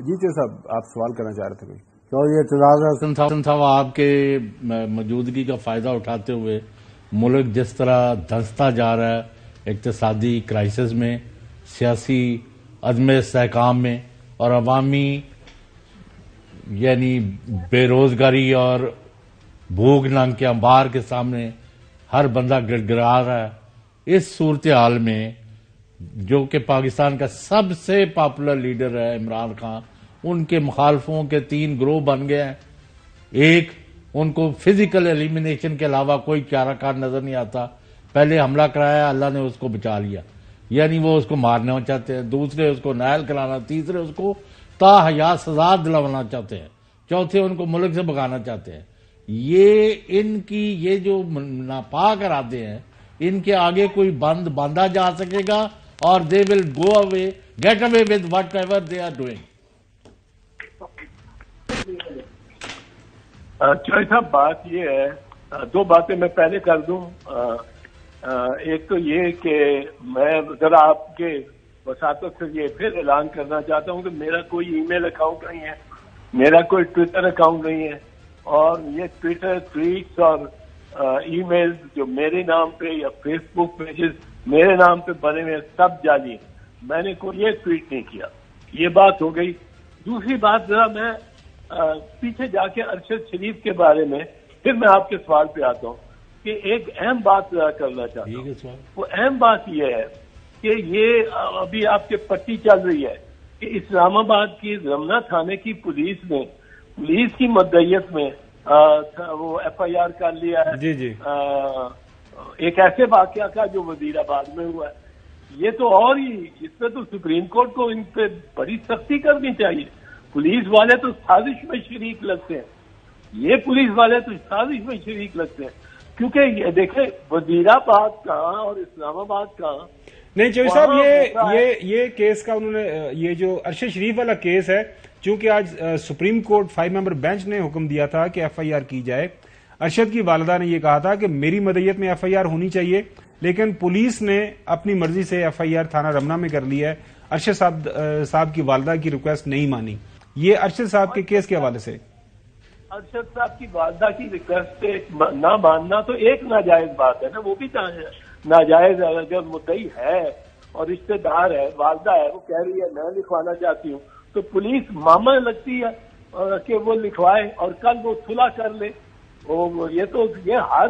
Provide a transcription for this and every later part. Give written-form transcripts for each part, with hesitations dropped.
جی صاحب آپ سوال کرنا چاہ رہے تھے کوئی؟ تو یہ اعتراض حسن صاحب آپ کے موجودگی کا فائدہ اٹھاتے ہوئے ملک جس طرح دھنستا جا رہا ہے اقتصادی کرائسس میں، سیاسی عدم استحکام میں، اور عوامی یعنی بے روزگاری اور بھوک ننگ کے انبار کے سامنے ہر بندہ گڑ گڑا رہا ہے، اس صورتحال میں جو کہ پاکستان کا سب سے پاپولر لیڈر ہے عمران خان، ان کے مخالفوں کے 3 گروہ بن گئے ہیں۔ ایک، ان کو فزیکل ایلیمینیشن کے علاوہ کوئی چارہ کار نظر نہیں آتا، پہلے حملہ کرایا، اللہ نے اس کو بچا لیا، یعنی وہ اس کو مارنا چاہتے ہیں۔ دوسرے، اس کو نائل کرانا۔ تیسرے، اس کو تا حیات سزا دلوانا چاہتے ہیں۔ چوتھے، ان کو ملک سے بھگانا چاہتے ہیں۔ یہ ان کی یہ جو ناپاک ارادے ہیں، ان کے آگے کوئی بند باندھا جا سکے گا، اور they will go away, get away with whatever they are doing. چوہے صاحب، بات یہ ہے، 2 باتیں میں پہلے کر دوں۔ ایک تو یہ کہ میں ذرا آپ کے وساطت سے یہ پھر اعلان کرنا چاہتا ہوں کہ میرا کوئی ای میل اکاؤنٹ نہیں ہے، میرا کوئی ٹویٹر اکاؤنٹ نہیں ہے، اور یہ ٹویٹر ٹویٹس اور ای میل جو میرے نام پہ یا فیس بک پیجز میرے نام پہ بنے ہوئے سب جعلی ہیں۔ میں نے کوئی یہ ٹویٹ نہیں کیا۔ یہ بات ہو گئی۔ دوسری بات، ذرا میں پیچھے جا کے ارشد شریف کے بارے میں پھر میں آپ کے سوال پہ آتا ہوں کہ ایک اہم بات کرنا چاہتا ہوں۔ وہ اہم بات یہ ہے کہ یہ ابھی آپ کے پٹی چل رہی ہے کہ اسلام آباد کی رمنا تھانے کی پولیس نے پولیس کی مدعیت میں وہ ایف آئی آر کر لیا ہے جی ایک ایسے واقعہ کا جو وزیر آباد میں ہوا ہے۔ یہ تو اور ہی، اس پہ تو سپریم کورٹ کو ان پہ بڑی سختی کرنی چاہیے۔ پولیس والے تو سازش میں شریک لگتے ہیں، یہ پولیس والے تو سازش میں شریک لگتے ہیں، کیونکہ یہ دیکھیں وزیر آباد کہاں اور اسلام آباد کہاں۔ نہیں چوہی صاحب، یہ کیس کا انہوں نے، یہ جو ارشد شریف والا کیس ہے، چونکہ آج سپریم کورٹ 5 ممبر بینچ نے حکم دیا تھا کہ ایف آئی آر کی جائے، ارشد کی والدہ نے یہ کہا تھا کہ میری مدعیت میں ایف آئی آر ہونی چاہیے، لیکن پولیس نے اپنی مرضی سے ایف آئی آر تھانہ رمنا میں کر لی ہے، ارشد صاحب کی والدہ کی ریکویسٹ نہیں مانی۔ یہ ارشد صاحب کے کیس کے حوالے سے ارشد صاحب کی والدہ کی ریکویسٹ نہ ماننا تو ایک ناجائز بات ہے نا، وہ بھی ناجائز ہے۔ اگر مدعی ہے اور رشتے دار ہے، والدہ ہے، وہ کہہ رہی ہے میں لکھوانا چاہتی ہوں، تو پولیس ماما لگتی ہے کہ وہ لکھوائے اور کل وہ صلح کر لے۔ یہ ہر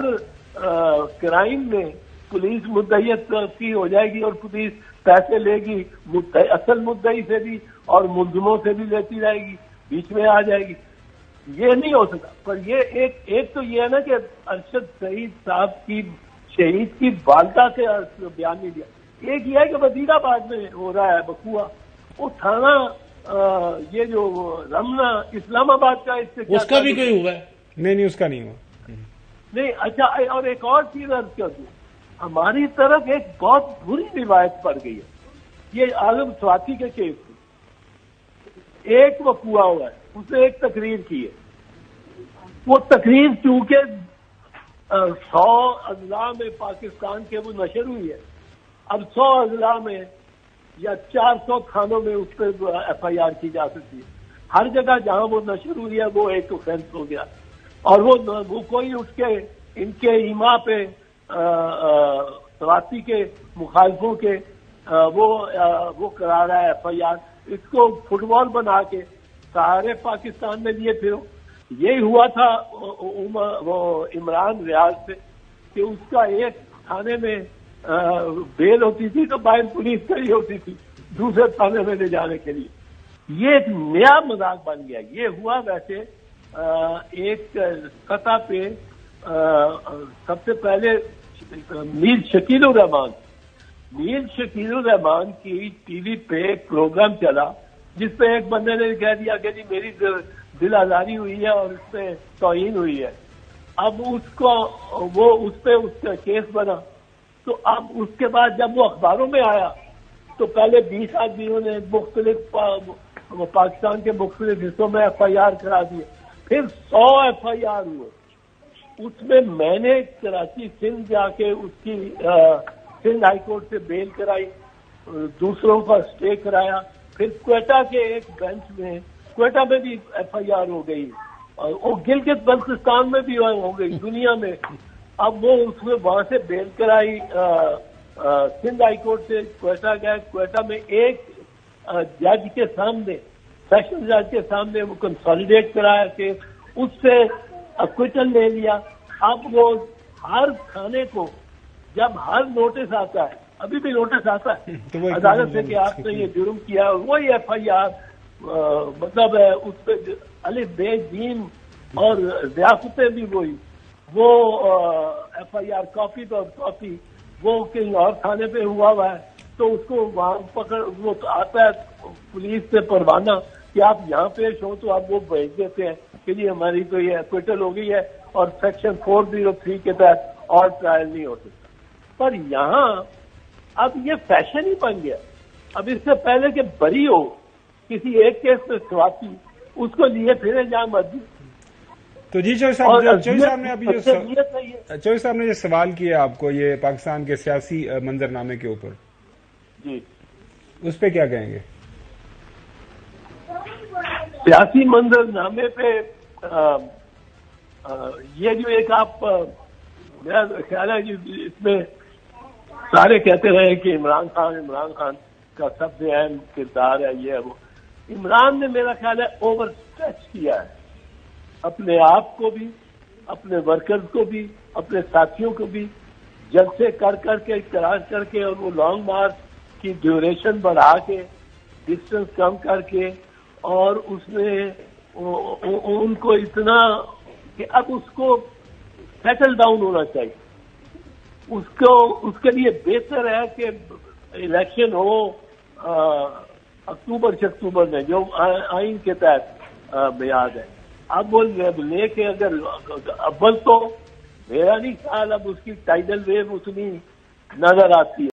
کرائم میں پولیس مدعیت کی ہو جائے گی اور پولیس پیسے لے گی اصل مدعی سے بھی اور ملزموں سے بھی لیتی رہے گی، بیچ میں آ جائے گی۔ یہ نہیں ہو سکتا۔ پر یہ ایک تو یہ ہے نا کہ ارشد سعید صاحب کی شہید کی والدہ سے بیان نہیں دیا۔ ایک یہ ہے کہ وزیر آباد میں ہو رہا ہے بقوا، وہ تھانہ یہ جو رمنا اسلام آباد کا، اس کا بھی کوئی ہوا ہے؟ نہیں، اس کا نہیں ہوا۔ نہیں، اچھا، اور ایک اور چیز عرض کر دوں، ہماری طرف ایک بہت بری روایت پڑ گئی ہے۔ یہ عالم سواتی کے کیس میں ایک وقوع ہوا ہے، اس نے ایک تقریر کی ہے، وہ تقریر چونکہ 100 اضلاع میں پاکستان کے وہ نشر ہوئی ہے، اب 100 اضلاع میں یا 400 تھانوں میں اس پہ ایف آئی آر کی جا سکتی ہے۔ ہر جگہ جہاں وہ نشر ہوئی ہے وہ ایک اوفینس ہو گیا، اور وہ کوئی اٹھ کے ان کے ایما پہ سواتی کے مخالفوں کے وہ کرا رہا ہے ایف آئی آر، اس کو فٹ بال بنا کے سارے پاکستان میں لیے پھرو۔ یہی ہوا تھا وہ عمران ریاض سے کہ اس کا ایک تھانے میں بیل ہوتی تھی تو باہر پولیس کھڑی ہوتی تھی دوسرے تھانے میں لے جانے کے لیے۔ یہ ایک نیا مذاق بن گیا۔ یہ ہوا ویسے ایک سطح پہ سب سے پہلے میر شکیل الرحمان کی ٹی وی پہ ایک پروگرام چلا جس پہ ایک بندے نے کہہ دیا کہ جی میری دل آزاری ہوئی ہے اور اس پہ توہین ہوئی ہے۔ اب اس پہ اس کا کیس بنا، تو اب اس کے بعد جب وہ اخباروں میں آیا تو پہلے 20 آدمیوں نے مختلف پاکستان کے مختلف حصوں میں ایف آئی آر کرا دیے، پھر 100 ایف آئی آر ہوئے۔ اس میں میں نے کراچی سندھ جا کے اس کی سندھ ہائی کورٹ سے بیل کرائی، دوسروں کا اسٹے کرایا، پھر کوئٹہ کے ایک بینچ میں، کوئٹہ میں بھی ایف آئی آر ہو گئی، اور وہ گلگت بلتستان میں بھی ہو گئی، دنیا میں۔ اب وہ اس میں وہاں سے بیل کرائی سندھ ہائی کورٹ سے، کوئٹہ گئے، کوئٹہ میں ایک جج کے سامنے، سیشن جج کے سامنے وہ کنسالیڈیٹ کرایا کہ اس سے اکویٹل لے لیا۔ اب وہ ہر تھانے کو جب ہر نوٹس آتا ہے، ابھی بھی نوٹس آتا ہے عدالت سے کہ آپ نے یہ جرم کیا، وہی ایف آئی آر مطلب ہے، اس پہ الف بے جیم اور ریاستیں بھی وہی، وہ ایف آئی آر کاپی تو کاپی وہ کہیں اور تھانے پہ ہوا ہے، تو اس کو وہاں پکڑ، وہ آتا ہے پولیس سے پروانہ کہ آپ یہاں پیش ہو، تو آپ وہ بھیج دیتے ہیں کہ جی ہماری تو یہ ایکویٹل ہو گئی ہے اور سیکشن 403 کے تحت اور ٹرائل نہیں ہو سکتا۔ پر یہاں اب یہ فیشن ہی بن گیا، اب اس سے پہلے کہ بری ہو کسی ایک کیس میں سواتی، اس کو لیے پھرے جہاں مرضی۔ تو جی چوہدری صاحب نے ابھی چوہدری صاحب نے جو سوال کیا آپ کو یہ پاکستان کے سیاسی منظرنامے کے اوپر، جی اس پہ کیا کہیں گے؟ سیاسی منظرنامے پہ یہ جو ایک آپ، میرا خیال ہے کہ اس میں سارے کہتے رہے کہ عمران خان کا سب سے اہم کردار ہے، یہ ہے وہ۔ عمران نے میرا خیال ہے اوور اسٹریچ کیا ہے، اپنے آپ کو بھی، اپنے ورکرز کو بھی، اپنے ساتھیوں کو بھی، جلسے کر کے کراش کر کے، اور وہ لانگ مارچ کی ڈیوریشن بڑھا کے، ڈسٹنس کم کر کے، اور اس نے ان کو اتنا کہ اب اس کو سیٹل ڈاؤن ہونا چاہیے، اس کے لیے بہتر ہے کہ الیکشن ہو اکتوبر میں، جو آئین کے تحت میعاد ہے۔ اب وہ لے کے اگر اول تو میرا نہیں خیال اب اس کی ٹائیڈل ویو اتنی نظر آتی ہے۔